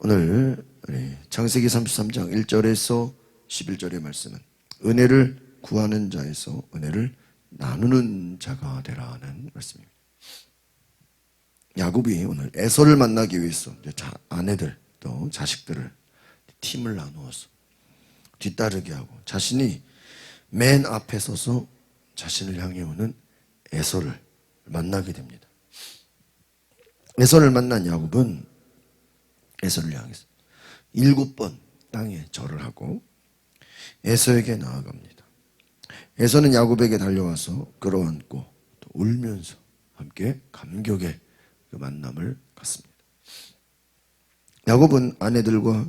오늘 창세기 33장 1절에서 11절의 말씀은 은혜를 구하는 자에서 은혜를 나누는 자가 되라 하는 말씀입니다. 야곱이 오늘 에서를 만나기 위해서 아내들 또 자식들을 팀을 나누어서 뒤따르게 하고 자신이 맨 앞에 서서 자신을 향해 오는 에서를 만나게 됩니다. 에서를 만난 야곱은 에서를 향해서 7번 땅에 절을 하고 에서에게 나아갑니다. 에서는 야곱에게 달려와서 끌어안고 또 울면서 함께 감격의 그 만남을 갖습니다. 야곱은 아내들과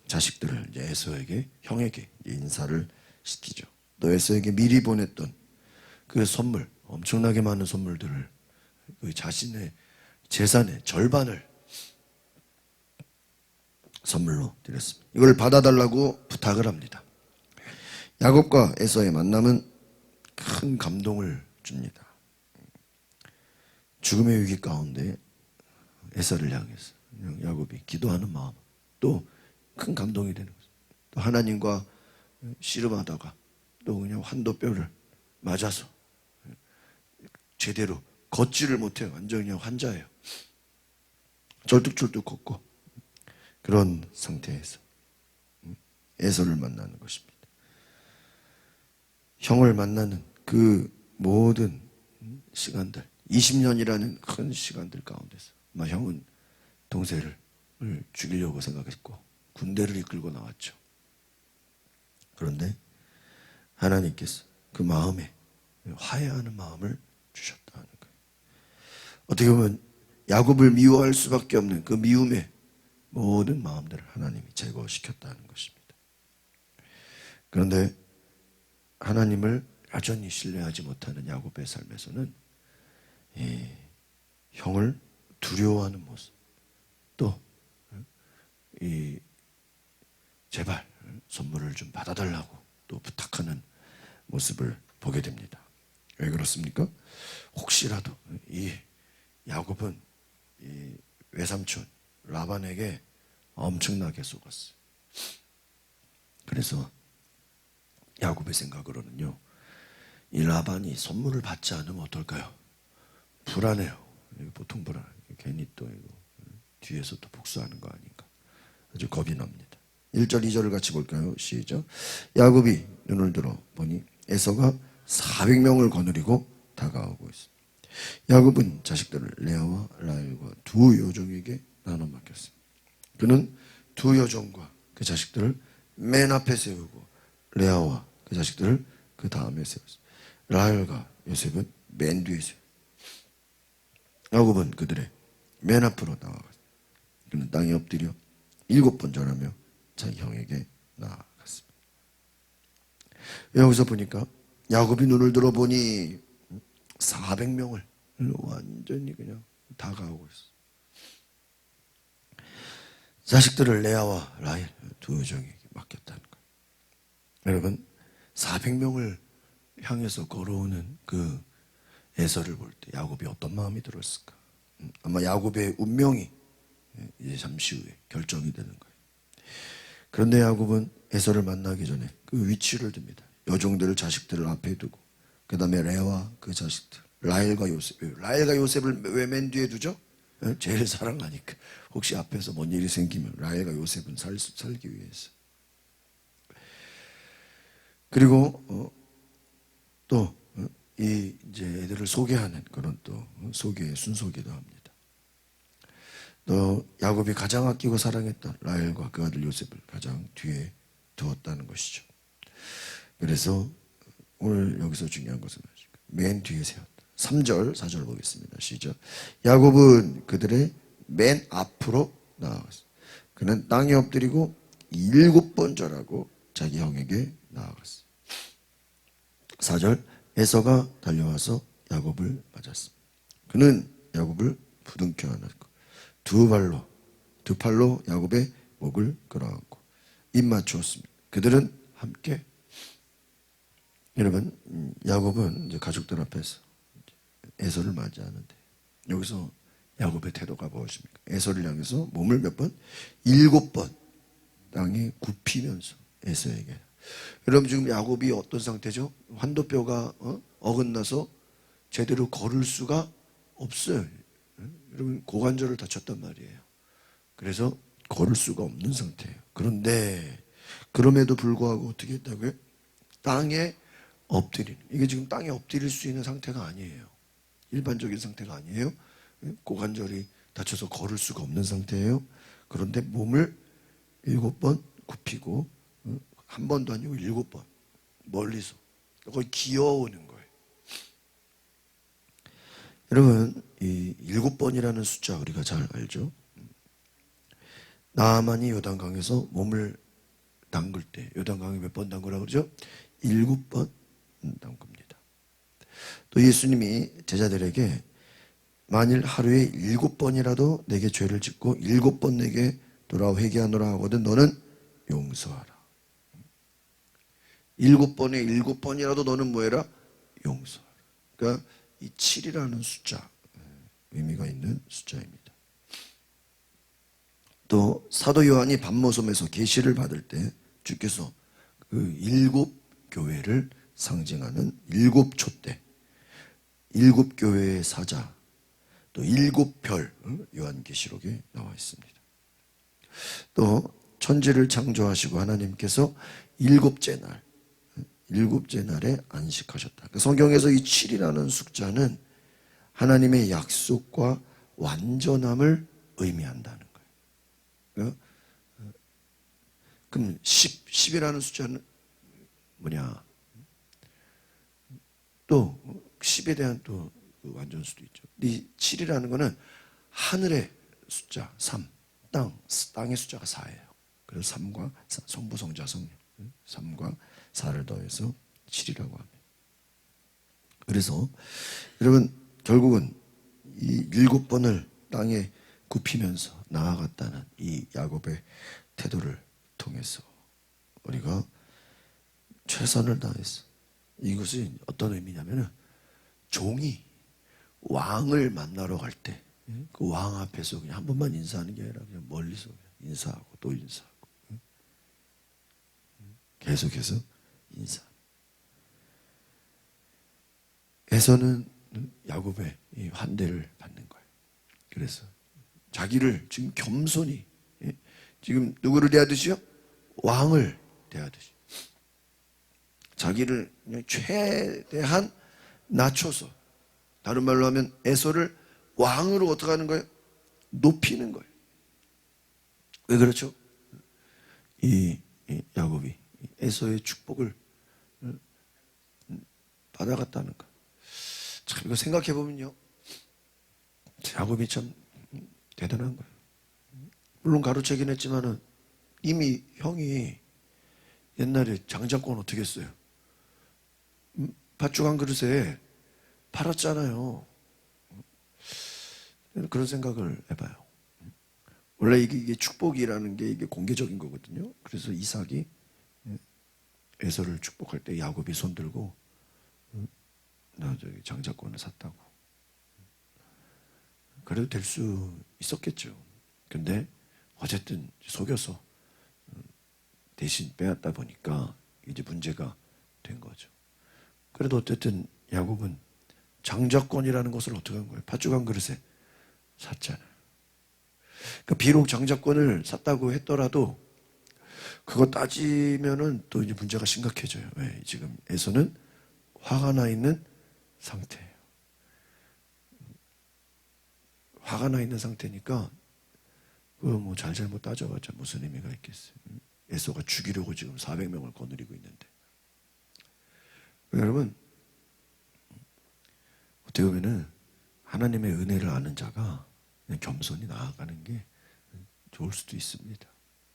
자식들을 이제 에서에게, 형에게 인사를 시키죠. 또 에서에게 미리 보냈던 그 선물, 엄청나게 많은 선물들을 그 자신의 재산의 절반을 선물로 드렸습니다. 이걸 받아달라고 부탁을 합니다. 야곱과 에서의 만남은 큰 감동을 줍니다. 죽음의 위기 가운데 에서를 향해서 야곱이 기도하는 마음, 또 큰 감동이 되는 거죠. 또 하나님과 씨름하다가 또 그냥 환도뼈를 맞아서 제대로 걷지를 못해요. 완전히 그냥 환자예요. 절뚝절뚝 걷고 그런 상태에서 에서를 만나는 것입니다. 형을 만나는 그 모든 시간들, 20년이라는 큰 시간들 가운데서 아마 형은 동생을 죽이려고 생각했고 군대를 이끌고 나왔죠. 그런데 하나님께서 그 마음에 화해하는 마음을 주셨다는 거예요. 어떻게 보면 야곱을 미워할 수밖에 없는 그 미움의 모든 마음들을 하나님이 제거시켰다는 것입니다. 그런데 하나님을 여전히 신뢰하지 못하는 야곱의 삶에서는 이 형을 두려워하는 모습, 또 이 제발 선물을 좀 받아달라고 또 부탁하는 모습을 보게 됩니다. 왜 그렇습니까? 혹시라도 이 야곱은 이 외삼촌 라반에게 엄청나게 속았어요. 그래서 야곱의 생각으로는요, 이 라반이 선물을 받지 않으면 어떨까요? 불안해요. 보통 불안해요. 괜히 또 이거 뒤에서 또 복수하는 거 아닌가. 아주 겁이 납니다. 1절, 2절을 같이 볼까요? 시작. 야곱이 눈을 들어 보니 에서가 400명을 거느리고 다가오고 있습니다. 야곱은 자식들을 레아와 라헬과 두 여종에게 나눠 맡겼습니다. 그는 두 여종과 그 자식들을 맨 앞에 세우고 레아와 그 자식들을 그 다음에 세웠습니다. 라헬과 요셉은 맨 뒤에 세웠습니다. 야곱은 그들의 맨 앞으로 나아갔습니다. 그는 땅에 엎드려 7번 절하며 자기 형에게 나아갔습니다. 여기서 보니까 야곱이 눈을 들어보니 400명을 완전히 그냥 다가오고 있어. 자식들을 레아와 라헬 두 여종에게 맡겼다는 거예요. 여러분, 400명을 향해서 걸어오는 그 에서를 볼 때 야곱이 어떤 마음이 들었을까? 아마 야곱의 운명이 이제 잠시 후에 결정이 되는 거예요. 그런데 야곱은 에서를 만나기 전에 그 위치를 둡니다. 여종들을, 자식들을 앞에 두고 그 다음에 레아와 그 자식들, 라헬과 요셉. 라헬과 요셉을 왜 맨 뒤에 두죠? 제일 사랑하니까. 혹시 앞에서 뭔 일이 생기면 라헬과 요셉은 살기 위해서. 그리고 또 이 이제 애들을 소개하는 그런 또 소개의 순서기도 합니다. 또 야곱이 가장 아끼고 사랑했던 라헬과 그 아들 요셉을 가장 뒤에 두었다는 것이죠. 그래서 오늘 여기서 중요한 것은 맨 뒤에 세웠다. 3절, 4절 보겠습니다. 시작. 야곱은 그들의 맨 앞으로 나아갔습니다. 그는 땅에 엎드리고 7번 절하고 자기 형에게 나아갔습니다. 4절. 에서가 달려와서 야곱을 맞았습니다. 그는 야곱을 부둥켜 안았고 두 팔로 야곱의 목을 끌어안고 입 맞추었습니다. 그들은 함께, 여러분, 야곱은 이제 가족들 앞에서 에서를 맞이하는데 여기서 야곱의 태도가 무엇입니까? 에서를 향해서 몸을 몇 번? 7번 땅에 굽히면서 에서에게. 여러분 지금 야곱이 어떤 상태죠? 환도뼈가 어긋나서 제대로 걸을 수가 없어요. 여러분 고관절을 다쳤단 말이에요. 그래서 걸을 수가 없는 상태예요. 그런데 그럼에도 불구하고 어떻게 했다고요? 땅에 엎드리는. 이게 지금 땅에 엎드릴 수 있는 상태가 아니에요. 일반적인 상태가 아니에요. 고관절이 다쳐서 걸을 수가 없는 상태예요. 그런데 몸을 7번 굽히고 한 번도 아니고 7번 멀리서 거의 기어오는 거예요. 여러분 이 7번이라는 숫자 우리가 잘 알죠. 나아만이 요단강에서 몸을 담글 때 요단강에 몇 번 담그라 그러죠? 7번 담깁니다. 또 예수님이 제자들에게 만일 하루에 7번이라도 내게 죄를 짓고 7번 내게 돌아와 회개하노라 하거든 너는 용서하라. 7번에 7번이라도 너는 뭐해라? 용서하라. 그러니까 이 7이라는 숫자 의미가 있는 숫자입니다. 또 사도 요한이 밤모섬에서 계시를 받을 때 주께서 그 7교회를 상징하는 7촛대 7교회의 사자 또 7별 요한계시록에 나와 있습니다. 또 천지를 창조하시고 하나님께서 7째 날에 안식하셨다. 성경에서 이 7이라는 숫자는 하나님의 약속과 완전함을 의미한다는 거예요. 그럼 10이라는 숫자는 뭐냐? 또 10에 대한 또 완전수도 있죠. 이 7이라는 거는 하늘의 숫자 3, 땅의 숫자가 4예요. 그래서 3과 성부 성자 성령 3과 4를 더해서 7이라고 합니다. 그래서 여러분 결국은 이 7번을 땅에 굽히면서 나아갔다는 이 야곱의 태도를 통해서 우리가 최선을 다했어. 이것이 어떤 의미냐면은 종이 왕을 만나러 갈 때 그 왕 앞에서 그냥 한 번만 인사하는 게 아니라 그냥 멀리서 그냥 인사하고 또 인사하고 계속해서 인사. 에서는 야곱의 이 환대를 받는 거예요. 그래서 자기를 지금 겸손히 지금 누구를 대하듯이요? 왕을 대하듯이 자기를 그냥 최대한 낮춰서 다른 말로 하면 에서를 왕으로 어떻게 하는 거예요? 높이는 거예요. 왜 그렇죠? 이 야곱이 에서의 축복을 받아갔다는 거. 참 이거 생각해 보면요, 야곱이 참 대단한 거예요. 물론 가로채긴 했지만은 이미 형이 옛날에 장자권 어떻게 했어요? 팥죽 한 그릇에 팔았잖아요. 그런 생각을 해봐요. 원래 이게 축복이라는 게 이게 공개적인 거거든요. 그래서 이삭이 에서를 축복할 때 야곱이 손들고 나 저기 장자권을 샀다고. 그래도 될 수 있었겠죠. 근데 어쨌든 속여서 대신 빼앗다 보니까 이제 문제가 된 거죠. 그래도 어쨌든 야곱은 장자권이라는 것을 어떻게 한 거예요? 팥죽 한 그릇에 샀잖아요. 그러니까 비록 장자권을 샀다고 했더라도 그거 따지면은 또 이제 문제가 심각해져요. 왜? 지금 에서는 화가 나 있는 상태예요. 화가 나 있는 상태니까 그거 뭐 잘잘못 따져봤자 무슨 의미가 있겠어요. 에서가 죽이려고 지금 400명을 거느리고 있는데. 여러분 어떻게 보면은 하나님의 은혜를 아는 자가 그냥 겸손히 나아가는 게 좋을 수도 있습니다.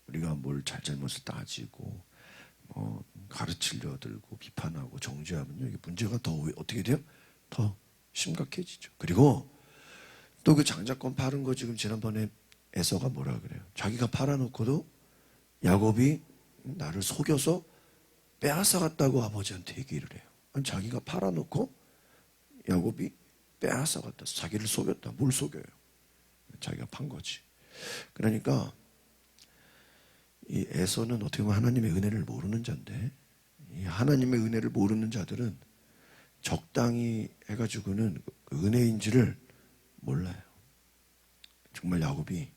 우리가 뭘 잘잘못을 따지고 뭐 가르치려 들고 비판하고 정죄하면요 이게 문제가 더 어떻게 돼요? 더 심각해지죠. 그리고 또 그 장자권 팔은 거 지금 지난번에 에서가 뭐라 그래요? 자기가 팔아놓고도 야곱이 나를 속여서 빼앗아갔다고 아버지한테 얘기를 해요. 아니, 자기가 팔아놓고 야곱이 빼앗아갔다. 자기를 속였다. 뭘 속여요? 자기가 판 거지. 그러니까 이 에서는 어떻게 보면 하나님의 은혜를 모르는 자인데, 이 하나님의 은혜를 모르는 자들은 적당히 해가지고는 그 은혜인지를 몰라요. 정말 야곱이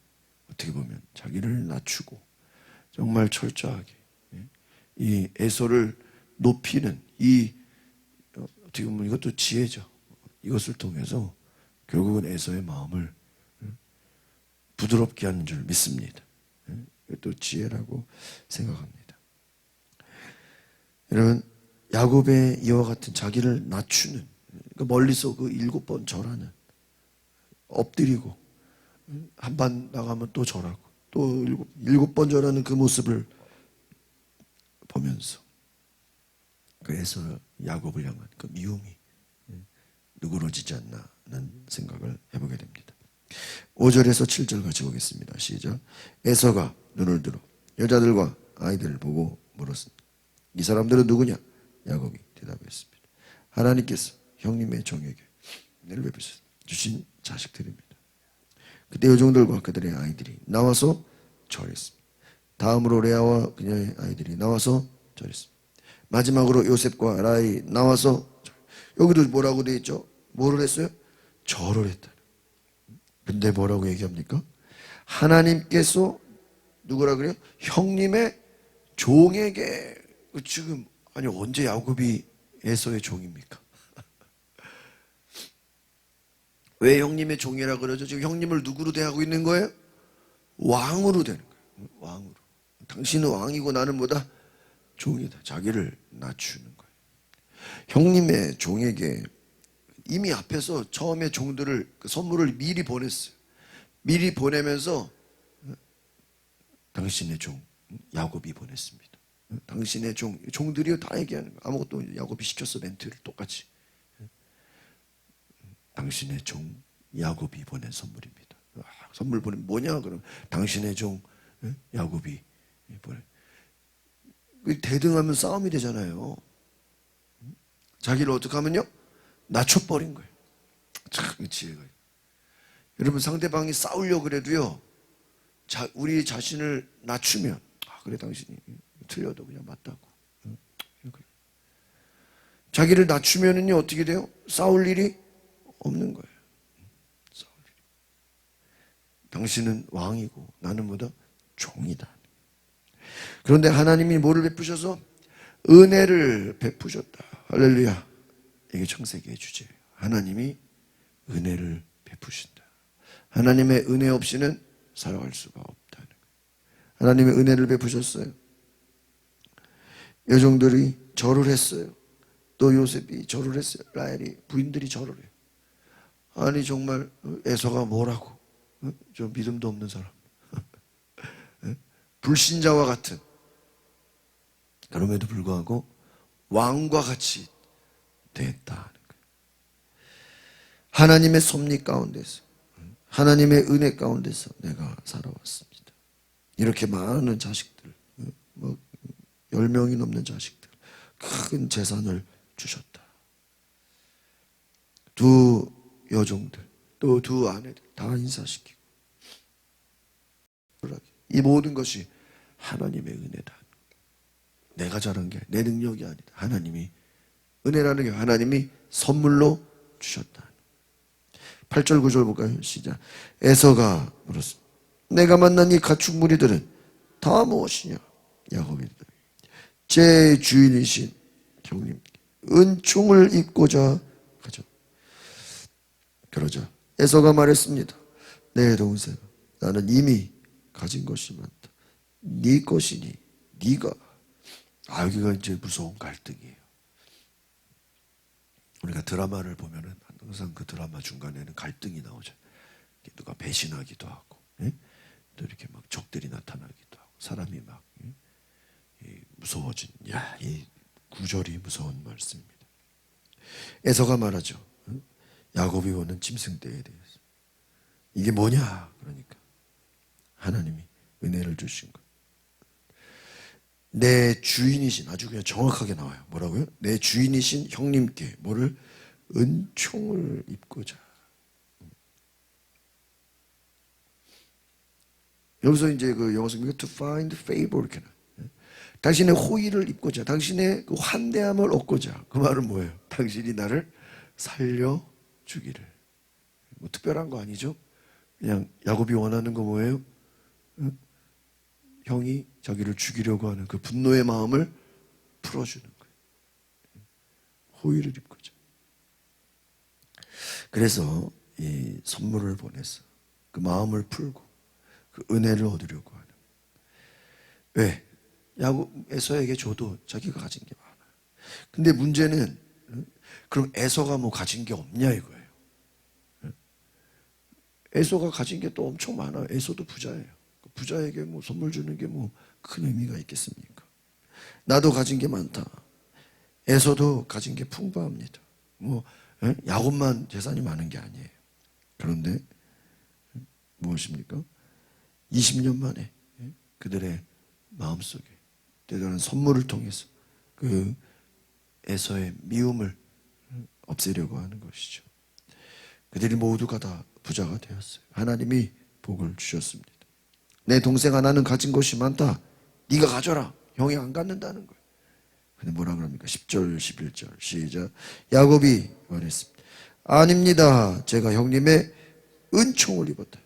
어떻게 보면 자기를 낮추고 정말 철저하게 이 에서를 높이는 이 어떻게 보면 이것도 지혜죠. 이것을 통해서 결국은 에서의 마음을 부드럽게 하는 줄 믿습니다. 이것도 지혜라고 생각합니다. 여러분, 야곱의 이와 같은 자기를 낮추는, 멀리서 그 7번 절하는, 엎드리고 한 번 나가면 또 절하고 또 7번 절하는 그 모습을 보면서 그래서 야곱을 향한 그 미움이 누그러지지 않나는 생각을 해보게 됩니다. 5절에서 7절 같이 보겠습니다. 시작. 에서가 눈을 들어 여자들과 아이들을 보고 물었습니다. 이 사람들은 누구냐? 야곱이 대답했습니다. 하나님께서 형님의 종에게 은혜를 베푸셔 주신 자식들입니다. 그때 여종들과 그들의 아이들이 나와서 절했습니다. 다음으로 레아와 그녀의 아이들이 나와서 절했습니다. 마지막으로 요셉과 라헬이 나와서 여기도 뭐라고 되어 있죠? 뭐를 했어요? 절을 했다. 근데 뭐라고 얘기합니까? 하나님께서 누구라 그래요? 형님의 종에게. 지금 아니 언제 야곱이 에서의 종입니까? 왜 형님의 종이라 그러죠? 지금 형님을 누구로 대하고 있는 거예요? 왕으로 되는 거예요. 왕으로. 당신은 왕이고 나는 뭐다? 종이다. 자기를 낮추는 거예요. 형님의 종에게 이미 앞에서 처음에 종들을 그 선물을 미리 보냈어요. 미리 보내면서 당신의 종 야곱이 보냈습니다. 당신의 종들이 다 얘기하는 거예요. 아무것도 야곱이 시켰어. 멘트를 똑같이. 당신의 종 야곱이 보낸 선물입니다. 선물 보내면 뭐냐? 그럼 당신의 종 야곱이 보내. 대등하면 싸움이 되잖아요. 자기를 어떻게 하면요? 낮춰버린 거예요. 참 지혜가. 여러분 상대방이 싸우려고 그래도요. 우리 자신을 낮추면 그래 당신이 틀려도 그냥 맞다고. 자기를 낮추면은요 어떻게 돼요? 싸울 일이 없는 거예요. 싸울 일이. 당신은 왕이고 나는 뭐다? 종이다. 그런데 하나님이 뭐를 베푸셔서? 은혜를 베푸셨다. 할렐루야. 이게 창세기의 주제예요. 하나님이 은혜를 베푸신다. 하나님의 은혜 없이는 살아갈 수가 없다는 거예요. 하나님의 은혜를 베푸셨어요. 여종들이 절을 했어요. 또 요셉이 절을 했어요. 라헬이 부인들이 절을 해요. 아니 정말 에서가 뭐라고? 저 믿음도 없는 사람. 불신자와 같은. 그럼에도 불구하고 왕과 같이 됐다는 거예요. 하나님의 섭리 가운데서 하나님의 은혜 가운데서 내가 살아왔습니다. 이렇게 많은 자식들 10명이 넘는 자식들 큰 재산을 주셨다. 두 여종들 또 두 아내들 다 인사시키고 이 모든 것이 하나님의 은혜다. 내가 잘한 게 내 능력이 아니다. 하나님이 은혜라는 게 하나님이 선물로 주셨다. 8절 9절 볼까요? 시작. 에서가 물었습니다. 내가 만난 이 가축 무리들은 다 무엇이냐? 야곱이 제 주인이신 형님 은총을 입고자 가져. 그러자 에서가 말했습니다. 내 동생 나는 이미 가진 것이 많다. 네 것이니 네가. 여기가 이제 무서운 갈등이에요. 우리가 드라마를 보면은 항상 그 드라마 중간에는 갈등이 나오죠. 누가 배신하기도 하고, 또 이렇게 막 적들이 나타나기도 하고, 사람이 막 무서워진. 이 구절이 무서운 말씀입니다. 에서가 말하죠. 야곱이 오는 짐승떼에 대해서. 이게 뭐냐? 그러니까 하나님이 은혜를 주신 것. 내 주인이신, 아주 그냥 정확하게 나와요. 뭐라고요? 내 주인이신 형님께 뭐를? 은총을 입고자. 여기서 이제 그 영어 성경에 to find favor 이렇게 나와요. 당신의 호의를 입고자, 당신의 그 환대함을 얻고자. 그 말은 뭐예요? 당신이 나를 살려주기를. 뭐 특별한 거 아니죠? 그냥 야곱이 원하는 거 뭐예요? 형이 자기를 죽이려고 하는 그 분노의 마음을 풀어주는 거예요. 호의를 입고자. 그래서 이 선물을 보내서 그 마음을 풀고 그 은혜를 얻으려고 하는. 왜? 야곱 에서에게 줘도 자기가 가진 게 많아요. 근데 문제는 그럼 에서가 뭐 가진 게 없냐 이거예요. 에서가 가진 게 또 엄청 많아요. 에서도 부자예요. 부자에게 뭐 선물 주는 게 뭐 큰 의미가 있겠습니까? 나도 가진 게 많다. 에서도 가진 게 풍부합니다. 뭐 야곱만 재산이 많은 게 아니에요. 그런데 무엇입니까? 20년 만에 그들의 마음속에 대단한 선물을 통해서 그 에서의 미움을 없애려고 하는 것이죠. 그들이 모두가 다 부자가 되었어요. 하나님이 복을 주셨습니다. 내 동생 하나는 가진 것이 많다. 네가 가져라. 형이 안 갖는다는 거예요. 근데 뭐라 그럽니까? 10절 11절 시작. 야곱이 말했습니다. 아닙니다. 제가 형님의 은총을 입었다.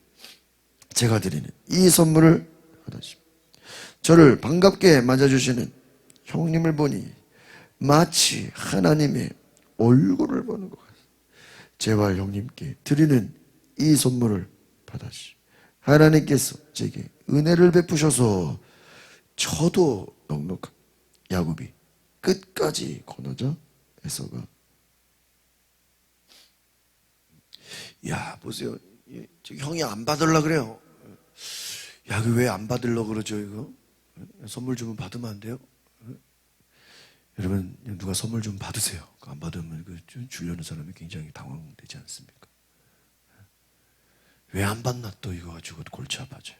제가 드리는 이 선물을 받으십니다. 저를 반갑게 맞아주시는 형님을 보니 마치 하나님의 얼굴을 보는 것 같아요. 제발 형님께 드리는 이 선물을 받으십시오. 하나님께서 제게 은혜를 베푸셔서 저도 넉넉한 야곱이 끝까지 권하자 에서가 야 보세요. 형이 안 받으려 그래요. 야, 그 왜 안 받으려 그러죠 이거? 선물 주면 받으면 안 돼요? 여러분 누가 선물 좀 받으세요. 안 받으면 그 주려는 사람이 굉장히 당황되지 않습니까? 왜 안 받나 또 이거 가지고 골치 아파져요.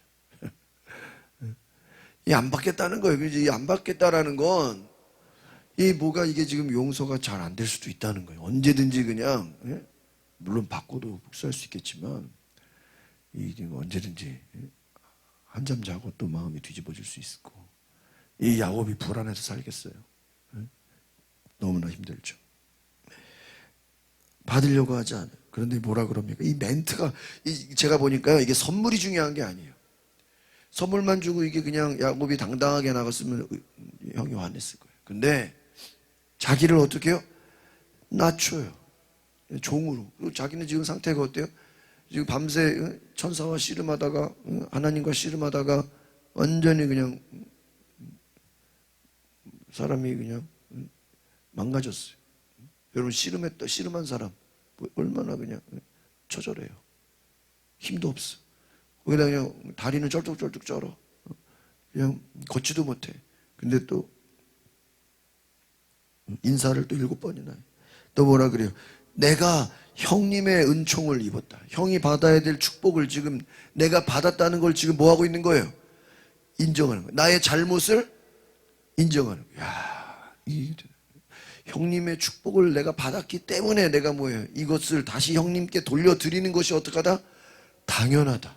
이 안 받겠다는 거예요. 이 안 받겠다라는 건 이 뭐가 이게 지금 용서가 잘 안 될 수도 있다는 거예요. 언제든지 그냥 물론 받고도 복수할 수 있겠지만 이 언제든지 한잠 자고 또 마음이 뒤집어질 수 있고 이 야곱이 불안해서 살겠어요. 너무나 힘들죠. 받으려고 하지 않아요. 그런데 뭐라 그럽니까? 이 멘트가 제가 보니까요 이게 선물이 중요한 게 아니에요. 선물만 주고 이게 그냥 야곱이 당당하게 나갔으면 형이 화냈을 거예요. 근데 자기를 어떻게 해요? 낮춰요. 종으로. 그리고 자기는 지금 상태가 어때요? 지금 밤새 천사와 씨름하다가 하나님과 씨름하다가 완전히 그냥 사람이 그냥 망가졌어요. 여러분 씨름한 사람 얼마나 그냥 처절해요. 힘도 없어. 거기다 그냥 다리는 쩔뚝쩔뚝 쩔어. 그냥 걷지도 못해. 근데 또 인사를 또 7번이나 해. 또 뭐라 그래요? 내가 형님의 은총을 입었다. 형이 받아야 될 축복을 지금 내가 받았다는 걸 지금 뭐 하고 있는 거예요? 인정하는 거예요. 나의 잘못을 인정하는 거예요. 야, 형님의 축복을 내가 받았기 때문에 내가 뭐예요? 이것을 다시 형님께 돌려드리는 것이 어떡하다? 당연하다.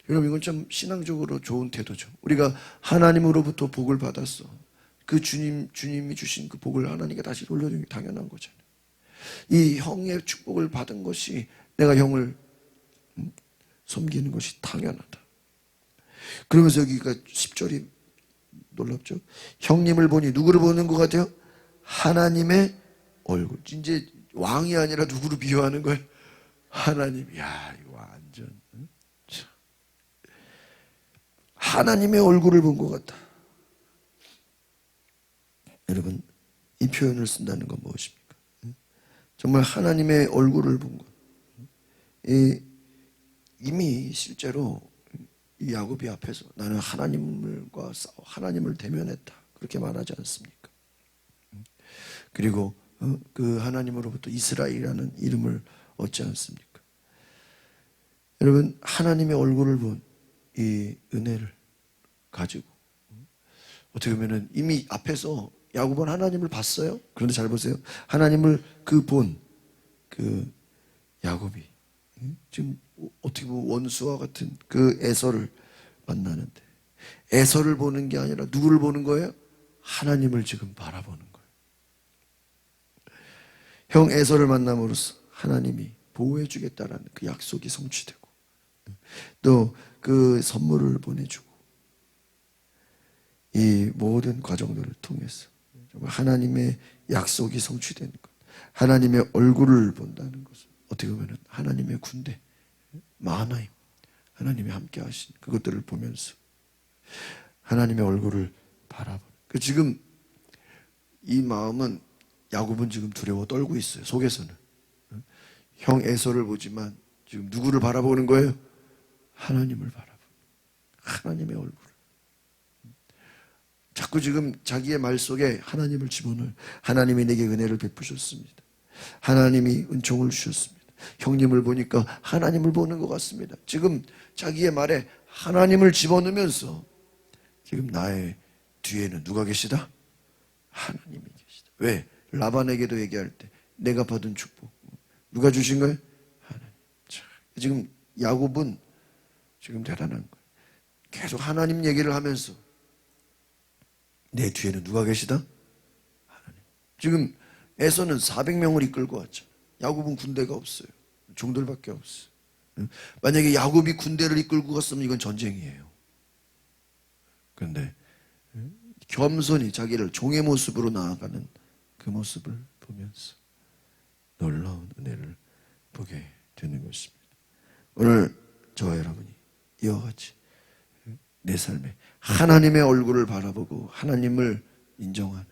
여러분 이건 좀 신앙적으로 좋은 태도죠. 우리가 하나님으로부터 복을 받았어. 그 주님이 주신 그 복을 하나님께 다시 돌려주는 게 당연한 거잖아요. 이 형의 축복을 받은 것이 내가 형을 섬기는 것이 당연하다. 그러면서 여기가 10절이 놀랍죠. 형님을 보니 누구를 보는 것 같아요? 하나님의 얼굴. 이제 왕이 아니라 누구를 비유하는 거예요? 하나님. 야, 이거 완전 하나님의 얼굴을 본 것 같다. 여러분 이 표현을 쓴다는 건 무엇입니까? 정말 하나님의 얼굴을 본 것. 이미 실제로 이 야곱이 앞에서 나는 하나님과 하나님을 대면했다. 그렇게 말하지 않습니까? 그리고 그 하나님으로부터 이스라엘이라는 이름을 얻지 않습니까? 여러분 하나님의 얼굴을 본 이 은혜를 가지고 어떻게 보면 이미 앞에서 야곱은 하나님을 봤어요. 그런데 잘 보세요. 하나님을 그 야곱이 지금 어떻게 보면 원수와 같은 그 에서를 만나는데, 에서를 보는 게 아니라 누구를 보는 거예요? 하나님을 지금 바라보는 거예요. 형 에서를 만남으로써 하나님이 보호해 주겠다라는 그 약속이 성취되고, 또 그 선물을 보내주고, 이 모든 과정들을 통해서 정말 하나님의 약속이 성취되는 것, 하나님의 얼굴을 본다는 것은 어떻게 보면 하나님의 군대, 마하나임, 하나님이 함께 하신 그것들을 보면서 하나님의 얼굴을 바라보는, 그 지금 이 마음은, 야곱은 지금 두려워 떨고 있어요. 속에서는 형 에서를 보지만 지금 누구를 바라보는 거예요? 하나님을 바라보는, 하나님의 얼굴을. 자꾸 지금 자기의 말 속에 하나님을 집어넣어요. 하나님이 내게 은혜를 베푸셨습니다. 하나님이 은총을 주셨습니다. 형님을 보니까 하나님을 보는 것 같습니다. 지금 자기의 말에 하나님을 집어넣으면서 지금 나의 뒤에는 누가 계시다? 하나님이 계시다. 왜? 라반에게도 얘기할 때 내가 받은 축복 누가 주신 거예요? 하나님. 지금 야곱은 지금 대단한 거예요. 계속 하나님 얘기를 하면서 내 뒤에는 누가 계시다? 하나님. 지금 에서는 400명을 이끌고 왔죠. 야곱은 군대가 없어요. 종들밖에 없어요. 만약에 야곱이 군대를 이끌고 갔으면 이건 전쟁이에요. 그런데 겸손히 자기를 종의 모습으로 나아가는 그 모습을 보면서 놀라운 은혜를 보게 되는 것입니다. 오늘 저와 여러분이 이와 같이 내 삶에 하나님의 얼굴을 바라보고 하나님을 인정하는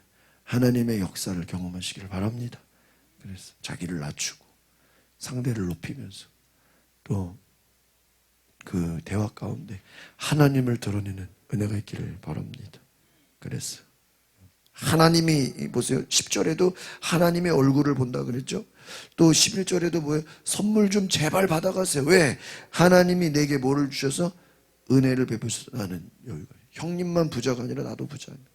하나님의 역사를 경험하시기를 바랍니다. 그래서 자기를 낮추고 상대를 높이면서 또 그 대화 가운데 하나님을 드러내는 은혜가 있기를 바랍니다. 그래서 하나님이, 보세요, 10절에도 하나님의 얼굴을 본다 그랬죠. 또 11절에도 뭐예요? 선물 좀 제발 받아가세요. 왜? 하나님이 내게 뭐를 주셔서 은혜를 베푸셔서 나는 여유가, 형님만 부자가 아니라 나도 부자입니다.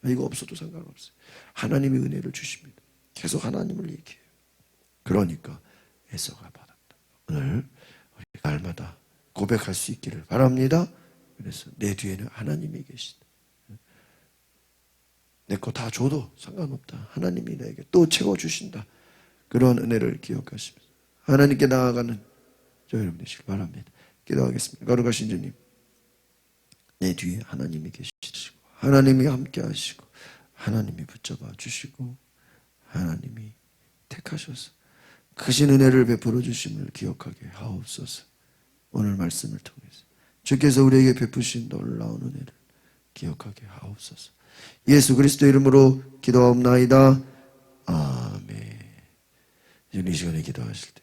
이거 없어도 상관없어요. 하나님이 은혜를 주십니다. 계속 하나님을 얘기해요. 그러니까 에서가 받았다. 오늘 우리 날마다 고백할 수 있기를 바랍니다. 그래서 내 뒤에는 하나님이 계시다. 내 거 다 줘도 상관없다. 하나님이 내게 또 채워주신다. 그런 은혜를 기억하시면서 하나님께 나아가는 저 여러분 되시길 바랍니다. 기도하겠습니다. 거룩하신 주님, 내 뒤에 하나님이 계시고 하나님이 함께 하시고 하나님이 붙잡아 주시고 하나님이 택하셔서 크신 은혜를 베풀어 주심을 기억하게 하옵소서. 오늘 말씀을 통해서 주께서 우리에게 베푸신 놀라운 은혜를 기억하게 하옵소서. 예수 그리스도 이름으로 기도하옵나이다. 아멘. 이 시간에 기도하실 때